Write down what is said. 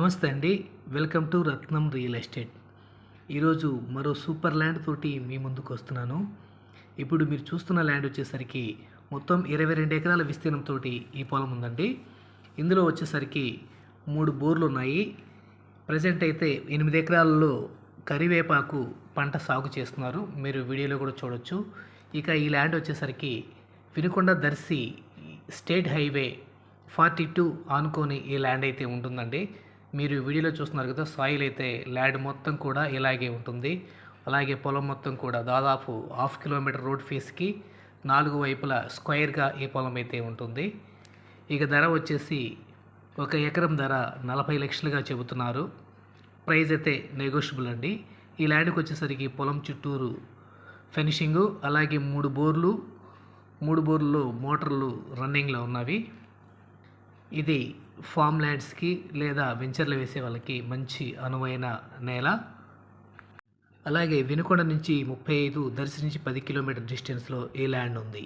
నమస్తే అండి. Welcome to Ratnam real estate. ఈరోజు మరో సూపర్ ల్యాండ్ తోటి మీ ముందుకు వస్తున్నాను. ఇప్పుడు మీరు చూస్తున్న ల్యాండ్ వచ్చేసరికి మొత్తం 22 ఎకరాల విస్తీర్ణంతో ఈ పొలం ఉందండి. ఇందులో వచ్చేసరికి 3 బోర్లు ఉన్నాయి. ప్రజెంట్ అయితే 8 ఎకరాలలో కరివేపాకు పంట సాగు చేస్తున్నారు. మీరు వీడియోలో కూడా చూడొచ్చు. ఇక ఈ ల్యాండ్ వచ్చేసరికి వినుకొండ దర్శి స్టేట్ హైవే 42 ఆనుకొని ఈ ల్యాండ్ అయితే ఉంటుందండి. మీరు వీడియోలో చూస్తున్నారు కదా, సాయిల్ అయితే ల్యాండ్ మొత్తం కూడా ఇలాగే ఉంటుంది. అలాగే పొలం మొత్తం కూడా దాదాపు 1/2 కిలోమీటర్ రోడ్ ఫేస్కి 4 వైపులా స్క్వేర్గా ఈ పొలం అయితే ఉంటుంది. ఇక ధర వచ్చేసి 1 ఎకరం ధర 40 లక్షలుగా చెబుతున్నారు. ప్రైస్ అయితే నెగోషియబుల్ అండి. ఈ ల్యాండ్కి వచ్చేసరికి పొలం చుట్టూరు ఫినిషింగు, అలాగే 3 బోర్లలో మోటార్లు రన్నింగ్లో ఉన్నవి. ఇది ఫామ్ ల్యాండ్స్కి లేదా వెంచర్లు వేసే వాళ్ళకి మంచి అనువైన నేల. అలాగే వినుకొండ నుంచి 35, దర్శి నుంచి 10 కిలోమీటర్ డిస్టెన్స్లో ఈ ల్యాండ్ ఉంది.